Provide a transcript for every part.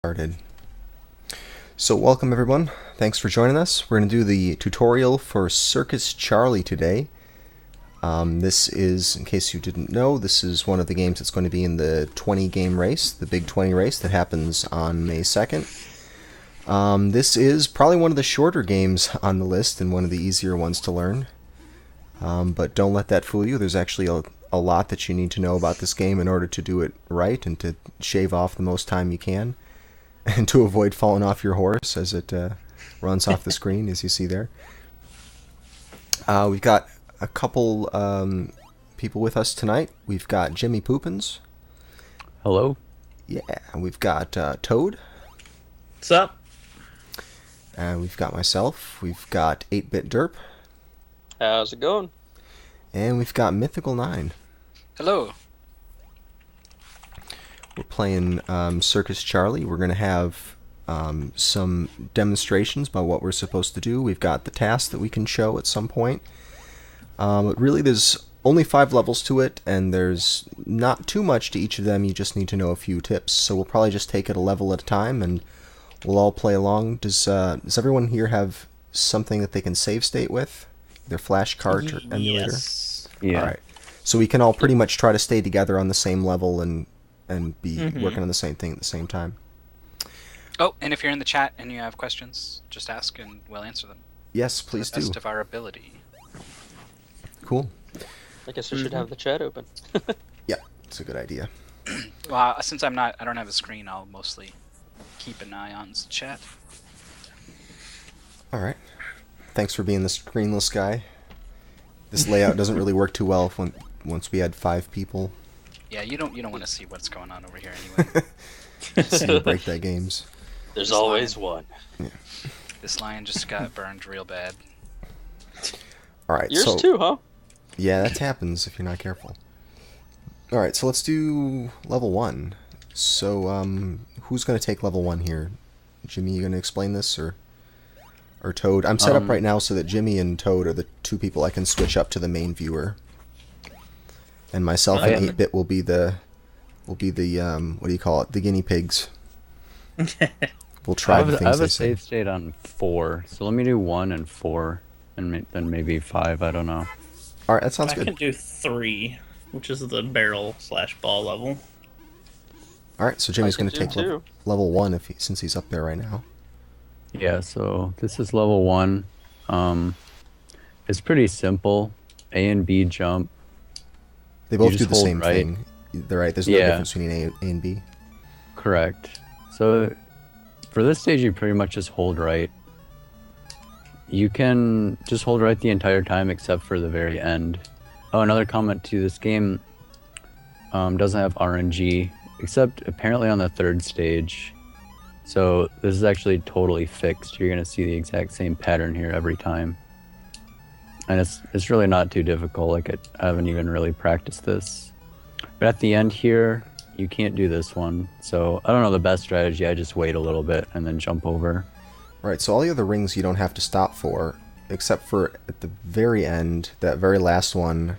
Started. So welcome everyone. Thanks for joining us. We're going to do the tutorial for Circus Charlie today. This is, in case you didn't know, this is one of the games that's going to be in the 20 game race, the big 20 race that happens on May 2nd. This is probably one of the shorter games on the list and one of the easier ones to learn. But don't let that fool you. There's actually a lot that you need to know about this game in order to do it right and to shave off the most time you can. And to avoid falling off your horse as it runs off the screen, as you see there. We've got a couple people with us tonight. We've got JimmyPoopins. Hello. Yeah, and we've got Toad. What's up? And we've got myself. We've got 8-Bit Derp. How's it going? And we've got Mythical 9. Hello. We're playing Circus Charlie. We're going to have some demonstrations about what we're supposed to do. We've got the task that we can show at some point. But really, there's only 5 levels to it, and there's not too much to each of them. You just need to know a few tips. So we'll probably just take it a level at a time, and we'll all play along. Does everyone here have something that they can save state with? Their flashcard or emulator? Yes. Yeah. All right. So we can all pretty much try to stay together on the same level and be working on the same thing at the same time. Oh, and if you're in the chat and you have questions, just ask and we'll answer them. Yes, please to the do. best of our ability. Cool. I guess we should have the chat open. Yeah, it's a good idea. Well, since I don't have a screen, I'll mostly keep an eye on the chat. All right. Thanks for being the screenless guy. This layout doesn't really work too well once we had 5 people. Yeah, you don't want to see what's going on over here anyway. See break that games. There's This always line. one. Yeah. This lion just got burned real bad. All right. Yours so too, huh? yeah, that happens if you're not careful. All right, so let's do level 1. So who's going to take level 1 here? Jimmy, you going to explain this or Toad? I'm set up right now so that Jimmy and Toad are the 2 people I can switch up to the main viewer. And myself and 8-Bit will be the what do you call it? The guinea pigs. We'll try the things I have they a say. save state on 4, so let me do 1 and 4, and then maybe 5. I don't know. All right, that sounds I good. can do 3, which is the barrel/ball level. All right, so Jimmy's I can going to take do level 1 since he's up there right now. Yeah. So this is level 1. It's pretty simple. A and B jump. They both just do the hold same right. thing. They're right. There's no Yeah. difference between A and B. Correct. So for this stage, you pretty much just hold right. You can just hold right the entire time except for the very end. Oh, another comment too. This game doesn't have RNG except apparently on the 3rd stage. So this is actually totally fixed. You're gonna see the exact same pattern here every time. And it's really not too difficult. Like I haven't even really practiced this. But at the end here, you can't do this one. So I don't know the best strategy. I just wait a little bit and then jump over. Right, so all the other rings you don't have to stop for, except for at the very end, that very last one.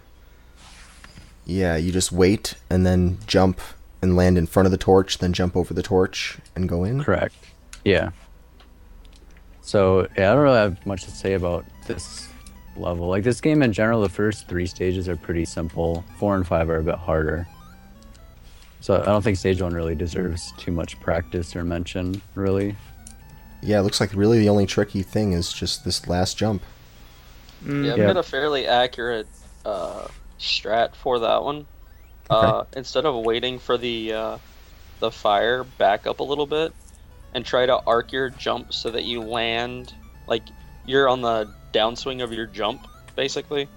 Yeah, you just wait and then jump and land in front of the torch, then jump over the torch and go in. Correct. Yeah. So yeah, I don't really have much to say about this level. Like this game in general, the first 3 stages are pretty simple. 4 and 5 are a bit harder. So I don't think stage 1 really deserves too much practice or mention, really. Yeah, it looks like really the only tricky thing is just this last jump. Yeah, I've Yeah. got a fairly accurate strat for that one. Okay. Instead of waiting for the fire, back up a little bit and try to arc your jump so that you land like you're on the downswing of your jump, basically,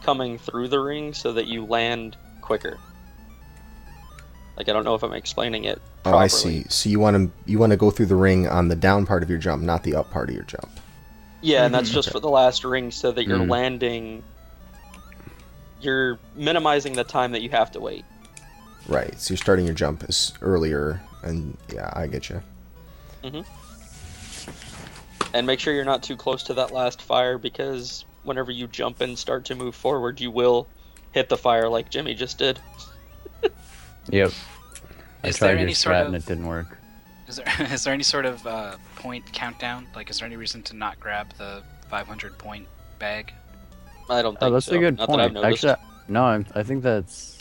coming through the ring so that you land quicker. Like I don't know if I'm explaining it Oh, properly. I see. So you want to go through the ring on the down part of your jump, not the up part of your jump. Yeah, and that's just for the last ring so that you're Mm. landing. You're minimizing the time that you have to wait. Right. So you're starting your jump earlier, and yeah, I get you. And make sure you're not too close to that last fire because whenever you jump and start to move forward, you will hit the fire like Jimmy just did. Yep. I Is tried there your any sort strat of and it didn't work. Is there any sort of point countdown? Like, is there any reason to not grab the 500 point bag? I don't think Oh, that's so. a good Not that I've point. noticed. Actually, no, I think that's.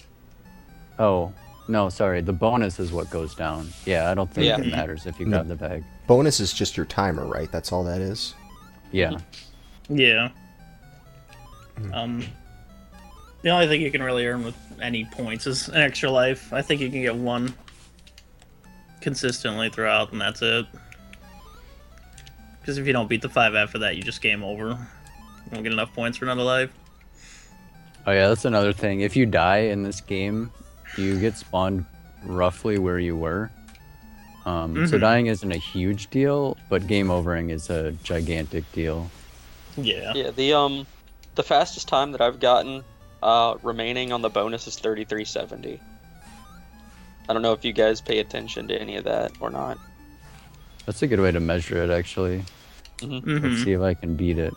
Oh, no, sorry. The bonus is what goes down. Yeah, I don't think Yeah. it matters if you grab the bag. Bonus is just your timer, right? That's all that is. Yeah. Yeah. The only thing you can really earn with any points is an extra life. I think you can get one consistently throughout, and that's it. Because if you don't beat the 5 after that, you just game over. You won't get enough points for another life. Oh yeah, that's another thing. If you die in this game, you get spawned roughly where you were. So dying isn't a huge deal, but game overing is a gigantic deal. Yeah. Yeah, the fastest time that I've gotten remaining on the bonus is 3370. I don't know if you guys pay attention to any of that or not. That's a good way to measure it, actually. Let's see if I can beat it.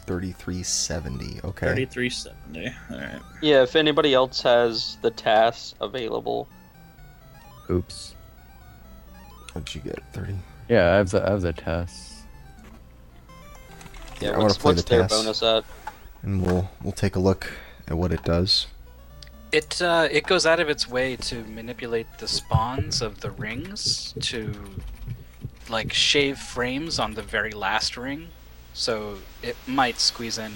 3370. Okay. 3370. Alright. Yeah, if anybody else has the tasks available. Oops. What'd you get? 30. Yeah, I have the tests. Yeah, I wanna what's play the their tasks. bonus at? And we'll take a look at what it does. It goes out of its way to manipulate the spawns of the rings to like shave frames on the very last ring, so it might squeeze in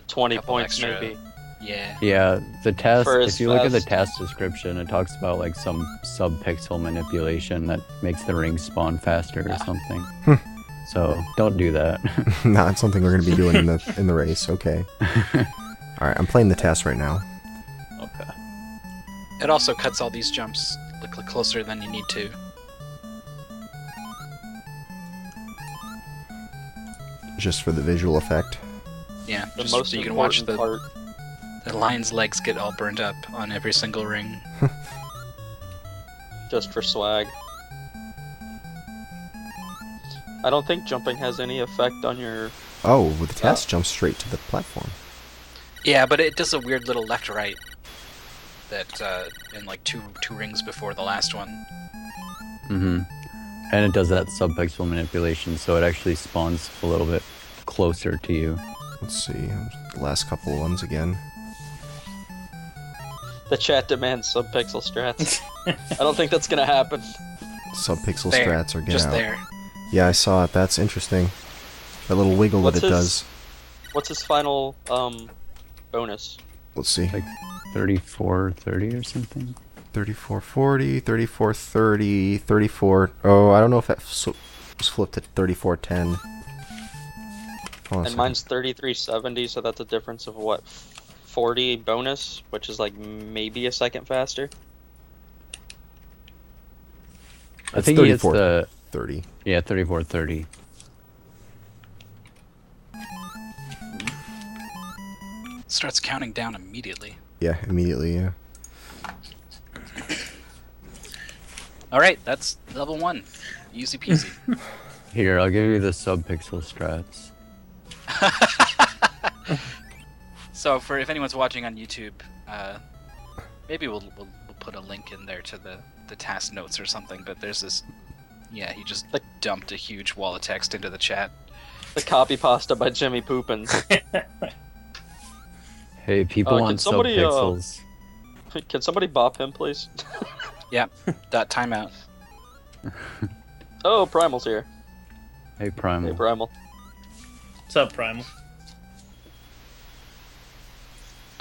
20 couple points extra. maybe. Yeah. Yeah, the task. For If as you look at the fast- task description, it talks about like some sub-pixel manipulation that makes the rings spawn faster or something. So don't do that. Not something we're going to be doing in the race. Okay. All right, I'm playing the test right now. Okay. It also cuts all these jumps closer than you need to. Just for the visual effect. Yeah, The just most so you can watch important part, the lion's legs get all burnt up on every single ring. just for swag. I don't think jumping has any effect on your... Oh, with the test, jump straight to the platform. Yeah, but it does a weird little left-right that in like two rings before the last one. And it does that sub-pixel manipulation, so it actually spawns a little bit closer to you. Let's see. The last couple ones again. The chat demands sub-pixel strats. I don't think that's gonna happen. Sub-pixel There, strats are getting just out. there. Yeah, I saw it. That's interesting. That little wiggle What's that it his- does. What's his final bonus? Let's see. Like 3430 or something. 3440, 3430, 34... Oh, I don't know if that was flipped to 3410. Hold on a And second. mine's 3370, so that's a difference of what, 40 bonus, which is like maybe a second faster. I It's think he hits 34. the 30. 3430. Starts counting down immediately. Yeah, immediately, yeah. Alright, that's level 1. Easy peasy. Here, I'll give you the sub-pixel strats. So for if anyone's watching on YouTube, maybe we'll put a link in there to the task notes or something, but there's this... Yeah, he just dumped a huge wall of text into the chat. The copy pasta by JimmyPoopins. Hey, people can want somebody, sub-pixels. Can somebody bop him, please? Yeah, dot timeout. Oh, Primal's here. Hey, Primal. Hey, Primal. What's up, Primal?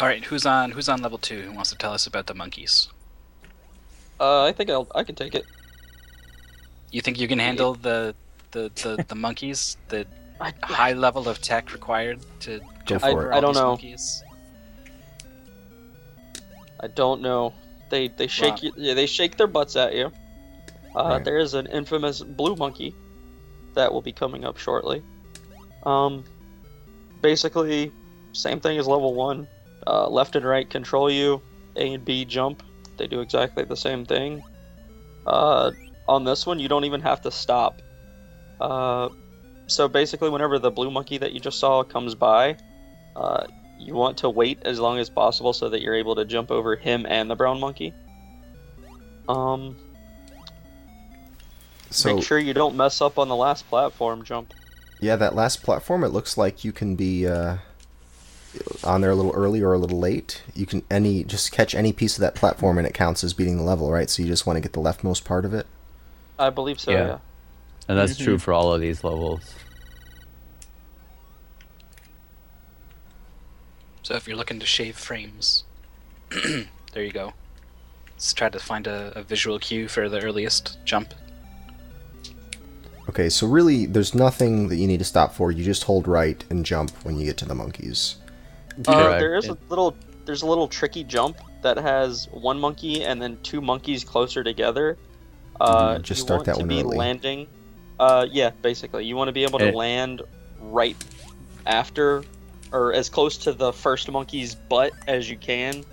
Alright, who's on level 2 who wants to tell us about the monkeys? I think I can take it. You think you can handle the monkeys? The I, high level of tech required to jump for over it. all I don't these know. monkeys? I don't know. They shake Wow. you, yeah, they shake their butts at you. Right. There is an infamous blue monkey that will be coming up shortly. Basically, same thing as level 1. Left and right control you. A and B jump. They do exactly the same thing. On this one, you don't even have to stop. So basically, whenever the blue monkey that you just saw comes by, you want to wait as long as possible so that you're able to jump over him and the brown monkey. So Make sure you don't mess up on the last platform jump. yeah, that last platform, it looks like you can be on there a little early or a little late. You can just catch any piece of that platform and it counts as beating the level, right? So you just want to get the leftmost part of it. I believe so, yeah. And that's true for all of these levels. So if you're looking to shave frames, there you go. Let's try to find a visual cue for the earliest jump. Okay, so really, there's nothing that you need to stop for. You just hold right and jump when you get to the monkeys. Correct. There's a little tricky jump that has one monkey and then two monkeys closer together. Just start that one You want to be early. landing. Yeah, basically, you want to be able to land right after, or as close to the first monkey's butt as you can,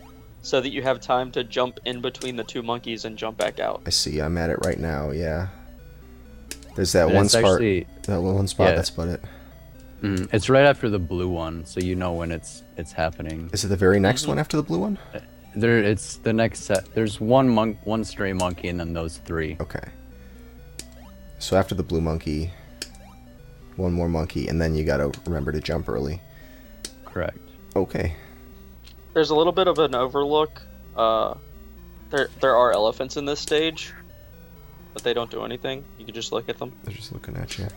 so that you have time to jump in between the two monkeys and jump back out. I see. I'm at it right now. Yeah. There's that And one it's spot. actually- That one spot. yeah. That's about it. It's right after the blue one, so you know when it's happening. Is it the very next one after the blue one? It's the next set. There's one stray monkey, and then those three. Okay. So after the blue monkey, one more monkey, and then you gotta remember to jump early. Correct. Okay. There's a little bit of an overlook. There are elephants in this stage, but they don't do anything. You can just look at them. They're just looking at you.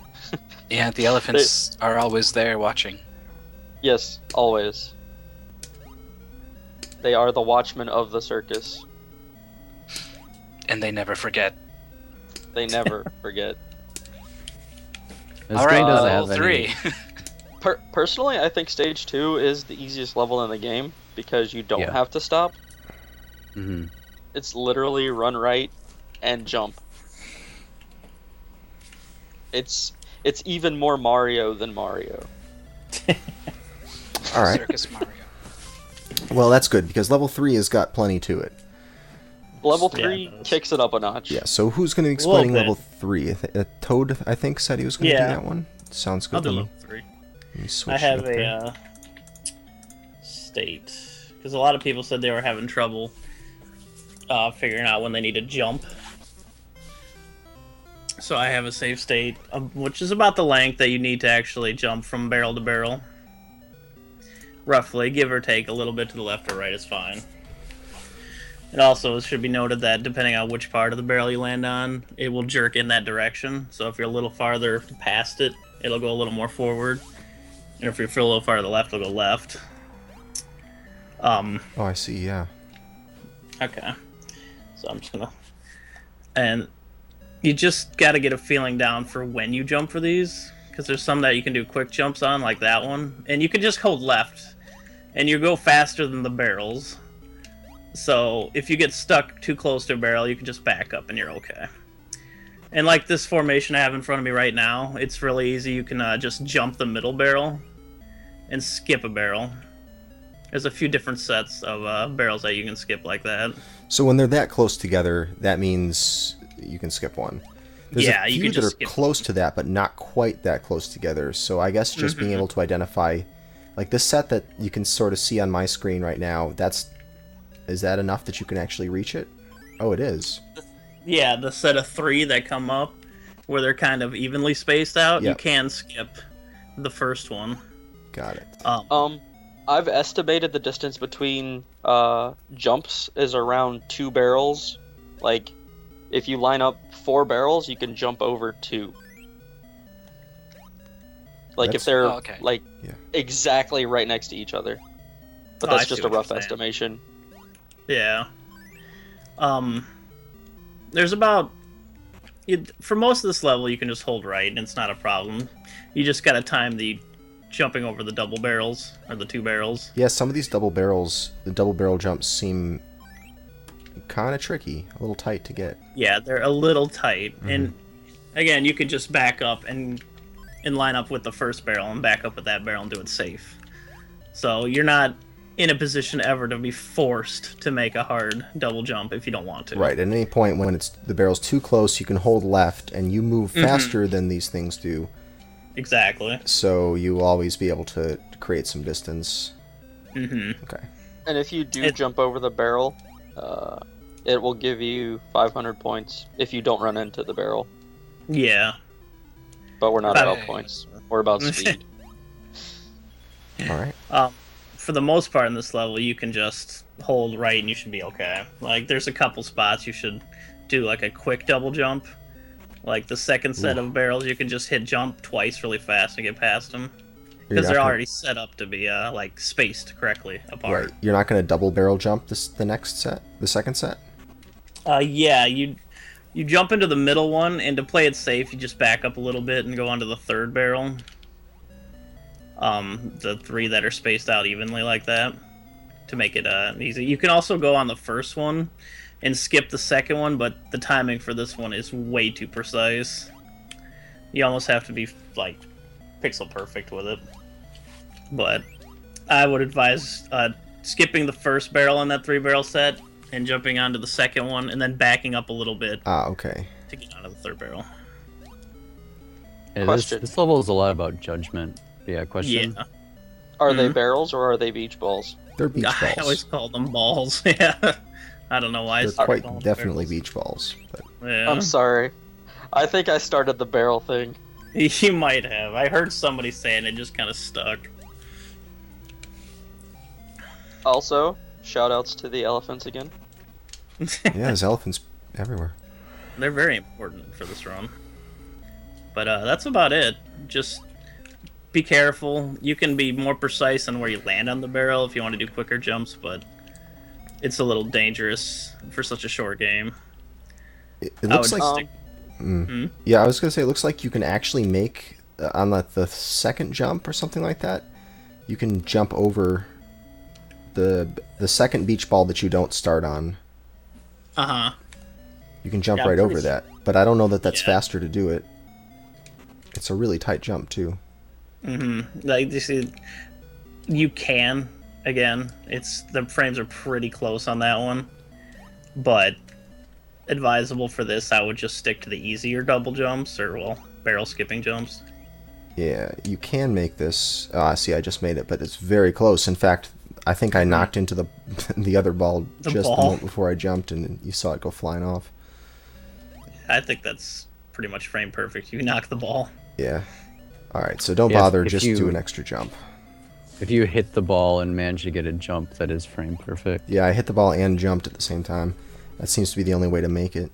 Yeah, the elephants are always there watching. Yes, always. They are the watchmen of the circus. And they never forget. They never forget. This All right, game doesn't level have 3. any. Personally, I think stage 2 is the easiest level in the game because you don't Yeah. have to stop. Hmm. It's literally run right and jump. It's even more Mario than Mario. All right. Circus Mario. Well, that's good because level 3 has got plenty to it. Level Yeah, 3 it does. kicks it up a notch. Yeah. So who's going to be explaining bit. level 3? Toad, I think, said he was going to Yeah. do that one. Sounds good. I'll do to me. level 3. Let me switch I it have up there. a state because a lot of people said they were having trouble figuring out when they need to jump. So I have a save state, which is about the length that you need to actually jump from barrel to barrel. Roughly, give or take a little bit to the left or right is fine. It also should be noted that depending on which part of the barrel you land on, it will jerk in that direction. So if you're a little farther past it, it'll go a little more forward. And if you're a little farther to the left, it'll go left. Oh, I see. Yeah. Okay. So I'm just gonna... And you just gotta get a feeling down for when you jump for these. Because there's some that you can do quick jumps on, like that one. And you can just hold left. And you go faster than the barrels. So if you get stuck too close to a barrel, you can just back up and you're okay. And like this formation I have in front of me right now, it's really easy. You can just jump the middle barrel and skip a barrel. There's a few different sets of barrels that you can skip like that. So when they're that close together, that means you can skip one. There's Yeah, a you few can that just are skip close to that, but not quite that close together. So I guess just being able to identify, like this set that you can sort of see on my screen right now, is that enough that you can actually reach it? Oh, it is. Yeah, the set of 3 that come up, where they're kind of evenly spaced out, you Yep. can skip the first one. Got it. I've estimated the distance between jumps is around 2 barrels. Like, if you line up 4 barrels, you can jump over 2. Like, That's- if they're, Oh, okay. like, Yeah. exactly right next to each other. But Oh, I that's see just a what you're rough saying. estimation. Yeah. There's about... For most of this level, you can just hold right, and it's not a problem. You just gotta time the jumping over the double barrels, or the 2 barrels. Yeah, some of these double barrel jumps seem kind of tricky, a little tight to get. Yeah, they're a little tight. And again, you could just back up and line up with the first barrel and back up with that barrel and do it safe. So you're not in a position ever to be forced to make a hard double jump if you don't want to. Right, at any point when the barrel's too close, you can hold left, and you move faster than these things do. Exactly. So you'll always be able to create some distance. Mm-hmm. Okay. And if you do jump over the barrel, it will give you 500 points if you don't run into the barrel. Yeah. But we're not Okay. about points. We're about speed. All right. For the most part in this level, you can just hold right and you should be okay. Like, there's a couple spots you should do like a quick double jump. Like the second set of barrels, you can just hit jump twice really fast and get past them. Because they're already set up to be like spaced correctly apart. Right. You're not going to double barrel jump the second set? Yeah, you jump into the middle one, and to play it safe, you just back up a little bit and go onto the third barrel. The three that are spaced out evenly like that, to make it easy. You can also go on the first one and skip the second one, but the timing for this one is way too precise. You almost have to be like pixel perfect with it. But I would advise skipping the first barrel on that 3-barrel set and jumping onto the second one, and then backing up a little bit Okay. to get onto the third barrel. Yeah, Question. this level is a lot about judgment. Yeah, question. Yeah. Are they barrels or are they beach balls? They're beach balls. I always call them balls. Yeah. I don't know why. I They're started quite calling them definitely barrels. beach balls. But Yeah. I'm sorry. I think I started the barrel thing. You might have. I heard somebody say it and it just kind of stuck. Also, shoutouts to the elephants again. yeah, there's elephants everywhere. They're very important for this run. But that's about it. Just be careful. You can be more precise on where you land on the barrel if you want to do quicker jumps, but it's a little dangerous for such a short game. It I looks would like... stick- Yeah, I was going to say, it looks like you can actually make, on the second jump or something like that, you can jump over the second beach ball that you don't start on. Uh-huh. You can jump Yeah, I'm right pretty over sure- that. But I don't know that that's Yeah. faster to do it. It's a really tight jump, too. Like, you see, you can, again, the frames are pretty close on that one, but advisable for this, I would just stick to the easier double jumps, or, well, barrel skipping jumps. Yeah, you can make this... see, I just made it, but it's very close. In fact, I think I knocked into the other ball The just ball. the moment before I jumped, and you saw it go flying off. I think that's pretty much frame perfect. You knock the ball. Yeah. Alright, so don't Yeah, bother, if just you- do an extra jump. If you hit the ball and manage to get a jump, that is frame perfect. Yeah, I hit the ball and jumped at the same time. That seems to be the only way to make it.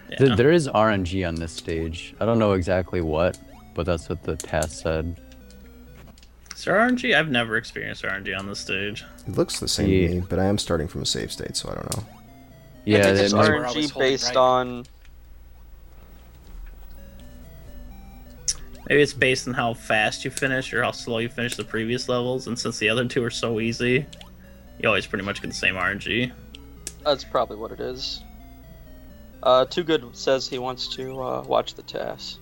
Yeah. There is RNG on this stage. I don't know exactly what, but that's what the task said. Is there RNG? I've never experienced RNG on this stage. It looks the same Yeah. to me, but I am starting from a save state, so I don't know. Yeah, I think that it's might- We're always RNG holding based right. on... Maybe it's based on how fast you finish or how slow you finish the previous levels, and since the other two are so easy, you always pretty much get the same RNG. That's probably what it is. Too Good says he wants to watch the TAS.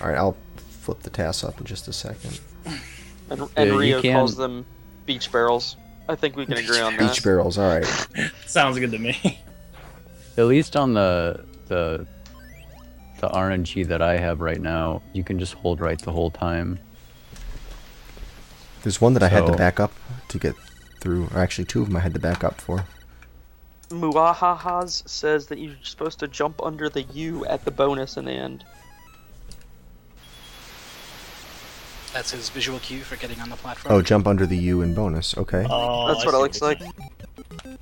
Alright, I'll flip the TAS up in just a second. And Yeah, you Rio can- calls them beach barrels. I think we can agree on that. Beach barrels, alright. Sounds good to me. At least on the RNG that I have right now, you can just hold right the whole time. There's one that I had to So- back up to get through, or actually two of them I had to back up for. Muahahas says that you're supposed to jump under the U at the bonus in the end. That's his visual cue for getting on the platform. Oh, jump under the U in bonus, okay. Oh, That's I what it see looks you're like. saying.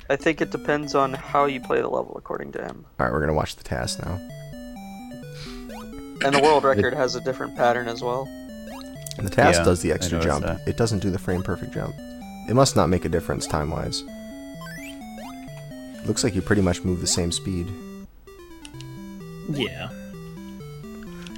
I think it depends on how you play the level, according to him. Alright, we're gonna watch the TAS now. And the world record has a different pattern as well. And the TAS Yeah, does the I extra noticed jump. that. It doesn't do the frame perfect jump. It must not make a difference time-wise. Looks like you pretty much move the same speed. Yeah.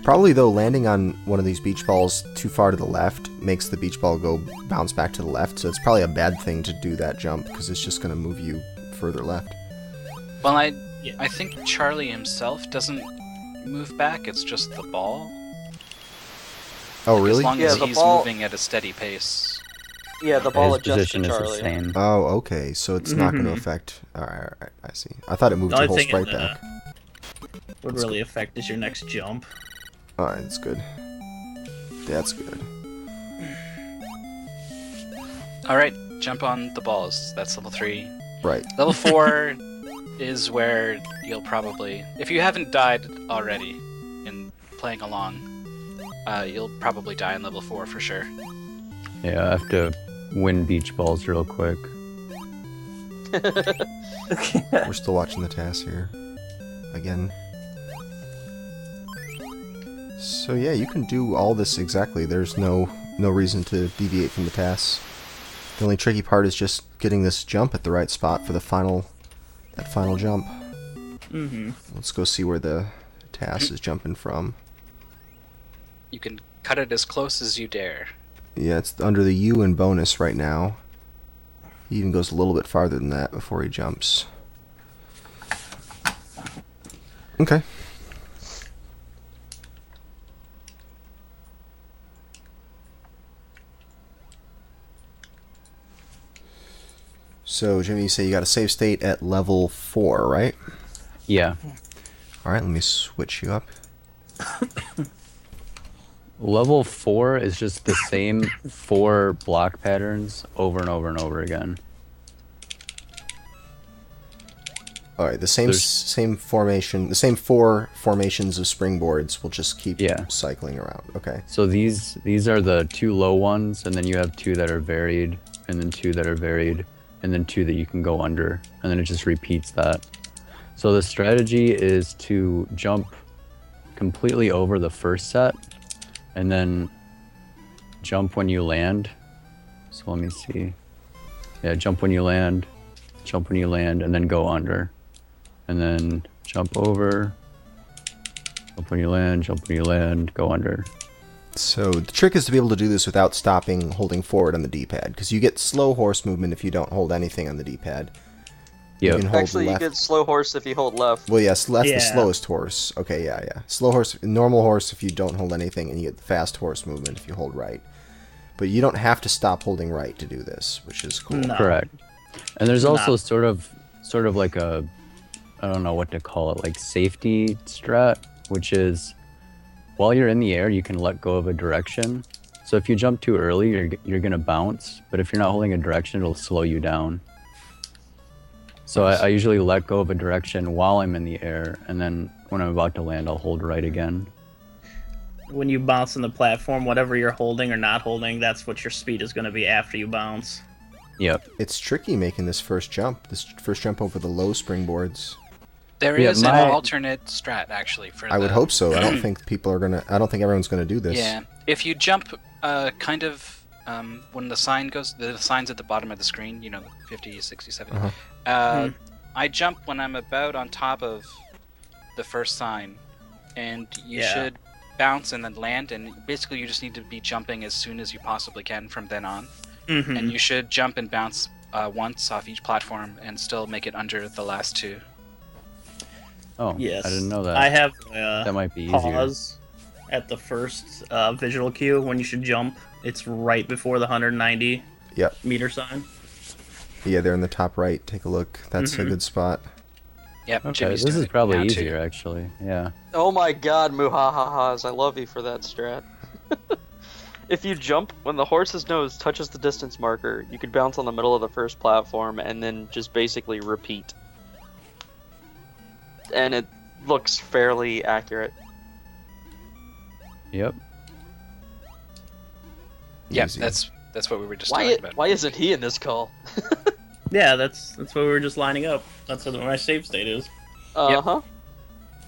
Probably, though, landing on one of these beach balls too far to the left makes the beach ball go bounce back to the left, so it's probably a bad thing to do that jump, because it's just going to move you further left. Well, I think Charlie himself doesn't move back. It's just the ball. Oh, really? As long Yeah, as the he's ball- moving at a steady pace. Yeah, the ball His adjusts to position is the Charlie. same. Oh, okay, so it's not going to affect... Alright, I see. I thought it moved The your only whole thing sprite it back. would really affect is your next jump. Alright, that's good. That's good. All right, jump on the balls. That's level 3. Right. Level 4, is where you'll probably, if you haven't died already in playing along, you'll probably die in level 4 for sure. Yeah, I have to win beach balls real quick. We're still watching the task here. Again. So yeah, you can do all this exactly. There's no reason to deviate from the tasks. The only tricky part is just getting this jump at the right spot for that final jump. Mm-hmm. Let's go see where the task is jumping from. You can cut it as close as you dare. Yeah, it's under the U in bonus right now. He even goes a little bit farther than that before he jumps. Okay. So, Jimmy, you say you got a save state at level 4, right? Yeah. Alright, let me switch you up. Level 4 is just the same 4 block patterns over and over and over again. Alright, the same formation, the same 4 formations of springboards will just keep cycling around. Okay. So these are the 2 low ones, and then you have 2 that are varied, and then 2 that are varied, and then 2 that you can go under, and then it just repeats that. So the strategy is to jump completely over the first set, and then jump when you land. So let me see. Yeah, jump when you land, and then go under. And then jump over, jump when you land, go under. So the trick is to be able to do this without stopping holding forward on the D-pad, because you get slow horse movement if you don't hold anything on the D-pad. Yeah. Actually, you get slow horse if you hold left. Well, yes, that's the slowest horse. Okay, yeah. Slow horse, normal horse if you don't hold anything, and you get fast horse movement if you hold right. But you don't have to stop holding right to do this, which is cool. No. Correct. And there's also sort of like a, I don't know what to call it, like safety strat, which is while you're in the air, you can let go of a direction. So if you jump too early, you're gonna bounce. But if you're not holding a direction, it'll slow you down. So I usually let go of a direction while I'm in the air, and then when I'm about to land, I'll hold right again. When you bounce on the platform, whatever you're holding or not holding, that's what your speed is going to be after you bounce. Yep. It's tricky making this first jump over the low springboards. There is an alternate strat actually for. I would hope so. I don't think everyone's gonna do this. Yeah, if you jump, kind of when the sign goes, the sign's at the bottom of the screen. You know, 50, 60, 70. I jump when I'm about on top of the first sign, and you should bounce and then land, and basically you just need to be jumping as soon as you possibly can from then on. Mm-hmm. And you should jump and bounce once off each platform and still make it under the last 2. Oh, yes. I didn't know that. I have that might be pause at the first visual cue when you should jump. It's right before the 190 meter sign. Yeah, they're in the top right. Take a look. That's a good spot. Yep. Okay, this is probably easier actually. Yeah. Oh my god, muhahahas, I love you for that strat. If you jump when the horse's nose touches the distance marker, you could bounce on the middle of the first platform and then just basically repeat. And it looks fairly accurate. Yep. Yeah, that's what we were just talking about. Why isn't he in this call? Yeah, that's what we were just lining up. That's what my save state is. Uh-huh.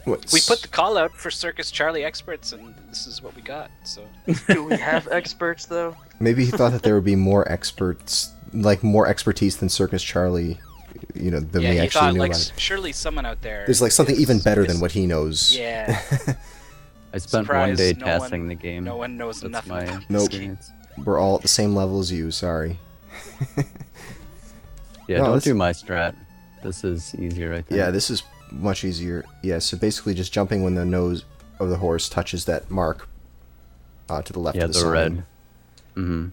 We put the call out for Circus Charlie experts, and this is what we got. So, do we have experts though? Maybe he thought that there would be more experts, like more expertise than Circus Charlie. You know, than we actually knew about it. Surely someone out there. There's like something even better than what he knows. Yeah. I spent one day testing the game. No one knows nothing. My experience. We're all at the same level as you. Sorry. Yeah, don't do my strat. This is easier, I think. Yeah, this is much easier. Yeah, so basically just jumping when the nose of the horse touches that mark to the left of the sign. red. Mm-hmm.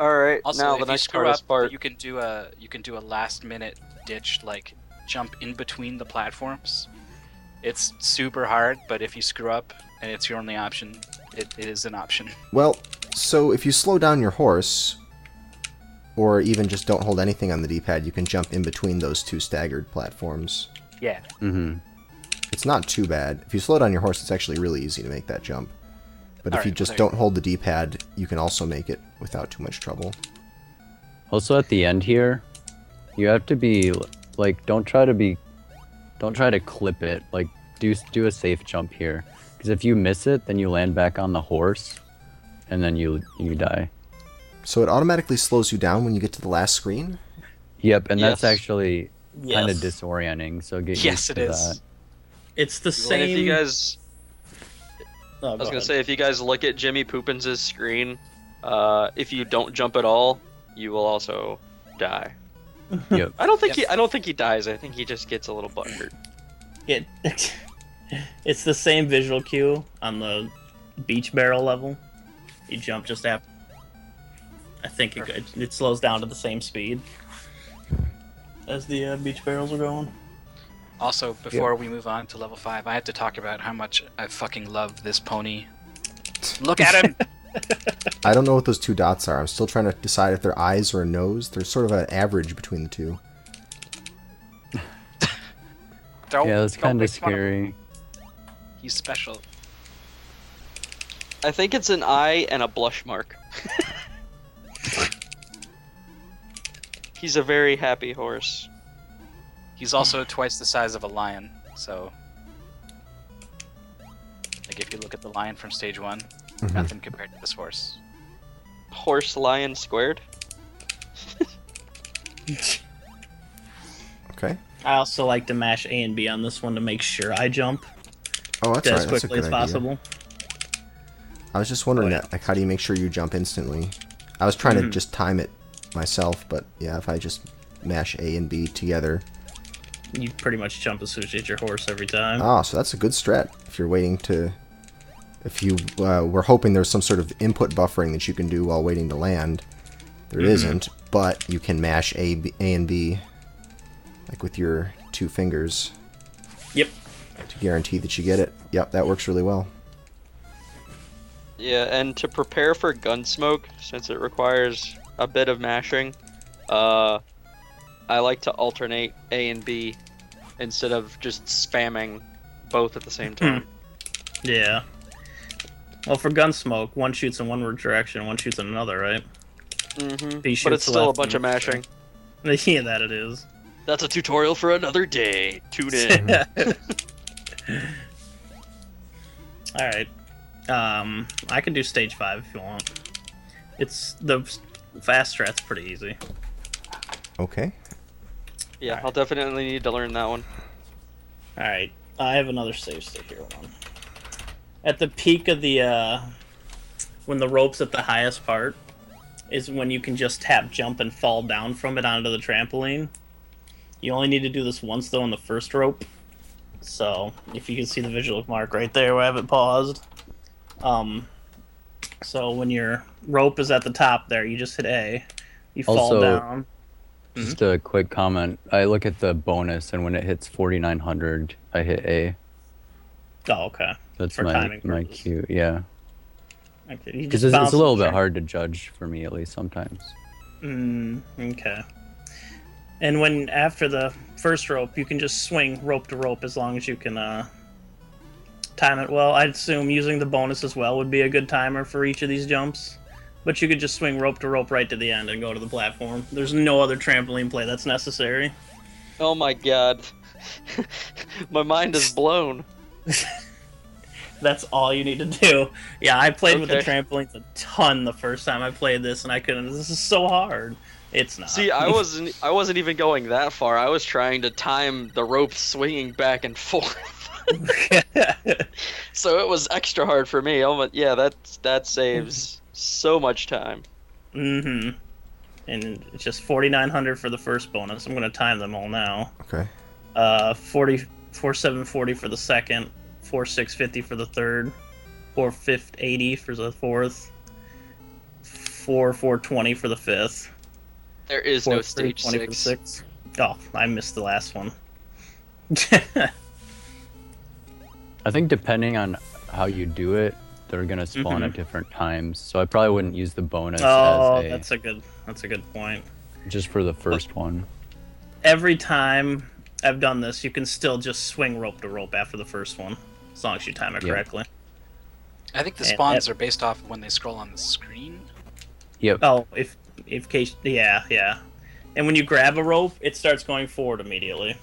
All right. Also, now if the next you screw up, part. you can do a last minute ditch, like jump in between the platforms. It's super hard, but if you screw up and it's your only option, it is an option. Well, so if you slow down your horse, or even just don't hold anything on the D-pad, you can jump in between those two staggered platforms. Yeah. Mm-hmm. It's not too bad. If you slow down your horse, it's actually really easy to make that jump. But if you Alright, just there you don't hold the D-pad, you can also make it without too much trouble. Also at the end here, you have to be like, don't try to clip it. Like, do a safe jump here, because if you miss it, then you land back on the horse, and then you die. So it automatically slows you down when you get to the last screen? Yep, and Yes. that's actually kind of Yes. disorienting. So get Yes, used it to is. that. It's the And same. if you guys, Oh, I was go gonna ahead. say, if you guys look at Jimmy Poopins' screen, if you don't jump at all, you will also die. Yep. I don't think Yes. I don't think he dies. I think he just gets a little butthurt. It, it's the same visual cue on the beach barrel level. You jump just after. I think it slows down to the same speed as the beach barrels are going. Also, before we move on to level 5, I have to talk about how much I fucking love this pony. Look at him! I don't know what those two dots are. I'm still trying to decide if they're eyes or a nose. They're sort of an average between the two. Yeah, that's Don't kind of make fun him. scary. He's special. I think it's an eye and a blush mark. He's a very happy horse. He's also twice the size of a lion, so... Like, if you look at the lion from stage 1, nothing compared to this horse. Horse lion squared. Okay. I also like to mash A and B on this one to make sure I jump Oh, that's as right. That's a quickly good as idea. possible. I was just wondering Oh, yeah. that, like, how do you make sure you jump instantly? I was trying to Mhm. just time it myself, but yeah, if I just mash A and B together. You pretty much jump as soon as you hit your horse every time. Ah, so that's a good strat. If you're waiting to, if you were hoping there's some sort of input buffering that you can do while waiting to land, there isn't. But you can mash A and B, like with your two fingers, Yep. to guarantee that you get it. Yep, that works really well. Yeah, and to prepare for Gunsmoke, since it requires a bit of mashing, I like to alternate A and B instead of just spamming both at the same time. Yeah. Well, for Gunsmoke, one shoots in one direction, one shoots in another, right? Mm-hmm. B But shoots it's still a left bunch of and- mashing. Yeah, that it is. That's a tutorial for another day. Tune in. Alright. I can do stage 5 if you want. It's the fast strat's pretty easy. Okay. Yeah, I'll definitely need to learn that one. Alright. I have another save state here. Hold on. At the peak of the when the rope's at the highest part is when you can just tap jump and fall down from it onto the trampoline. You only need to do this once though in the first rope. So if you can see the visual mark right there where I have it paused. So when your rope is at the top there, you just hit A. You fall Also, down. Just a quick comment. I look at the bonus, and when it hits 4,900, I hit A. Oh, okay. That's For my timing my purposes. cue. Yeah, Okay. You because just it's bounce a little the bit tram- hard to judge for me, at least sometimes. Okay. And when after the first rope, you can just swing rope to rope as long as you can time it well. I'd assume using the bonus as well would be a good timer for each of these jumps. But you could just swing rope to rope right to the end and go to the platform. There's no other trampoline play that's necessary. Oh my god. My mind is blown. That's all you need to do. Yeah, I played with the Okay. trampolines a ton the first time I played this, and I couldn't. This is so hard. It's not. See, I wasn't even going that far. I was trying to time the rope swinging back and forth. So it was extra hard for me. Oh my, yeah, that saves so much time. Mm-hmm. And it's just 4,900 for the first bonus. I'm gonna time them all now. Okay. 4740 for the second, 4650 for the third, 4580 for the fourth, 4420 for the fifth. There is no 4320 stage for the 6. sixth. Oh, I missed the last one. I think depending on how you do it, they're gonna spawn at different times. So I probably wouldn't use the bonus Oh, as that's a good point. just for the first one. Every time I've done this, you can still just swing rope to rope after the first one, as long as you time it correctly. I think the spawns are based off of when they scroll on the screen. Yep. Oh, if case, yeah. And when you grab a rope, it starts going forward immediately.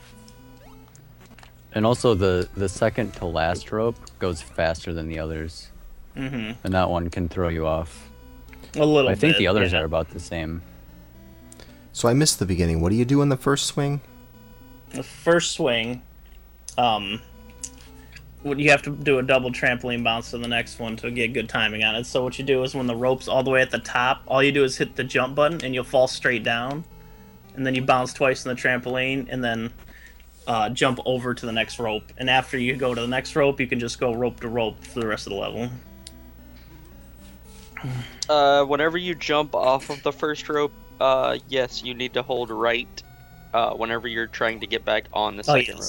And also the second to last rope goes faster than the others. And that one can throw you off. A little bit. I think the others are about the same. So I missed the beginning. What do you do on the first swing? The first swing, you have to do a double trampoline bounce to the next one to get good timing on it. So what you do is when the rope's all the way at the top, all you do is hit the jump button and you'll fall straight down. And then you bounce twice on the trampoline and then jump over to the next rope. And after you go to the next rope, you can just go rope to rope for the rest of the level. Whenever you jump off of the first rope, yes, you need to hold right whenever you're trying to get back on the second rope.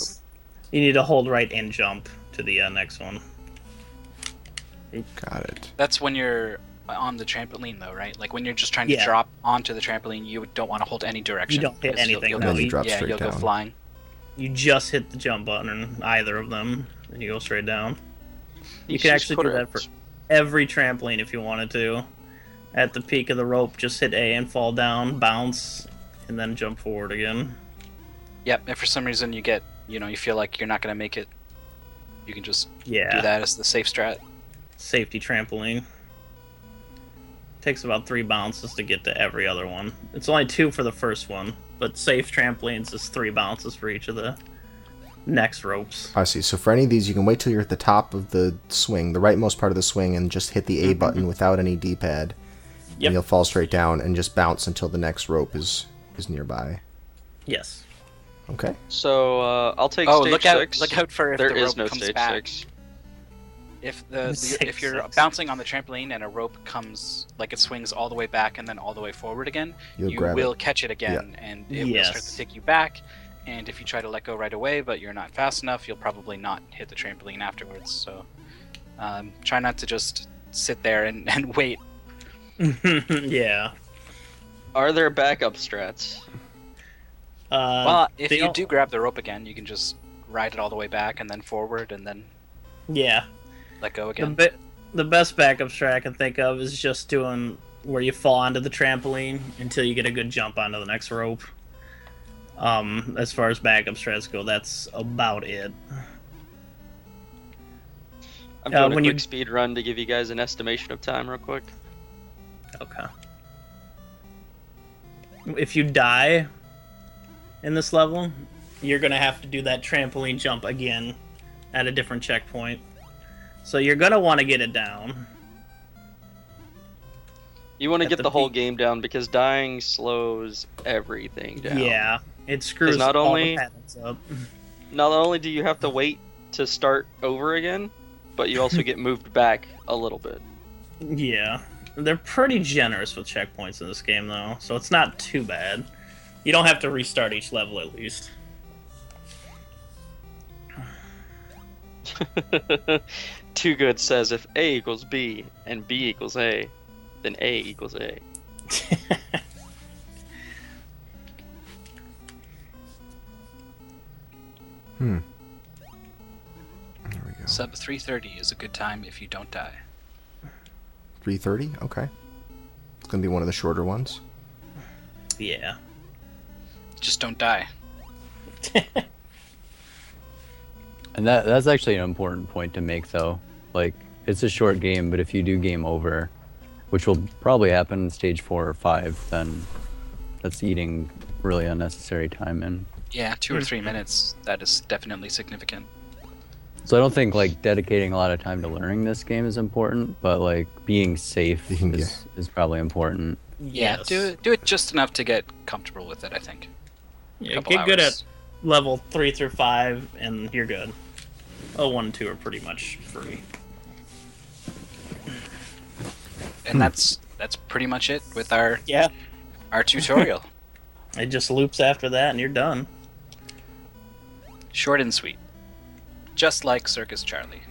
You need to hold right and jump to the next one. Got it. That's when you're on the trampoline, though, right? Like when you're just trying to drop onto the trampoline, you don't want to hold any direction. You don't hit anything. You'll No, you drop straight you'll go down. flying. You just hit the jump button on either of them, and you go straight down. You This can is actually do that for every trampoline if you wanted to. At the peak of the rope, just hit A and fall down, bounce, and then jump forward again. Yep. If for some reason you get, you feel like you're not gonna make it, you can just do that as the safe strat. Safety trampoline. Takes about 3 bounces to get to every other one. It's only 2 for the first one, but safe trampolines is 3 bounces for each of the next ropes. I see. So for any of these, you can wait till you're at the top of the swing, the rightmost part of the swing, and just hit the A button without any D-pad. Yep. And you'll fall straight down and just bounce until the next rope is nearby. Yes. Okay. So I'll take Oh, stage look out! 6. Look out for if There the is rope no comes stage back. 6. If Six, you're six. bouncing on the trampoline and a rope comes, like it swings all the way back and then all the way forward again, You'll you grab will it. catch it again, and it will start to take you back. And if you try to let go right away, but you're not fast enough, you'll probably not hit the trampoline afterwards. So try not to just sit there and wait. Yeah. Are there backup strats? Well, if they you don't- do grab the rope again, you can just ride it all the way back and then forward and then Yeah. let go again. The best backup strat I can think of is just doing where you fall onto the trampoline until you get a good jump onto the next rope. As far as backup strats go, that's about it. I'm doing a when quick you- speed run to give you guys an estimation of time real quick. Okay. If you die in this level, you're gonna have to do that trampoline jump again at a different checkpoint. So you're gonna want to get it down. You want to At get the the whole peak. game down because dying slows everything down. Yeah, it screws not all only- the patterns up. Not only do you have to wait to start over again, but you also get moved back a little bit. Yeah, they're pretty generous with checkpoints in this game, though, so it's not too bad. You don't have to restart each level, at least. Too Good says if A equals B and B equals A, then A equals A. There we go. Sub 330 is a good time if you don't die. 3:30. Okay. It's gonna be one of the shorter ones. Yeah. Just don't die. And that's actually an important point to make, though. Like, it's a short game, but if you do game over, which will probably happen in stage 4 or 5, then that's eating really unnecessary time in. Yeah, 2 or 3 minutes. That is definitely significant. So I don't think like dedicating a lot of time to learning this game is important, but like being safe Yeah. is probably important. Yeah, Yes. do it just enough to get comfortable with it, I think. Yeah, Couple get good hours. at level 3 through 5, and you're good. 1 and 2 are pretty much free. And that's pretty much it with our Yeah. tutorial. It just loops after that, and you're done. Short and sweet. Just like Circus Charlie.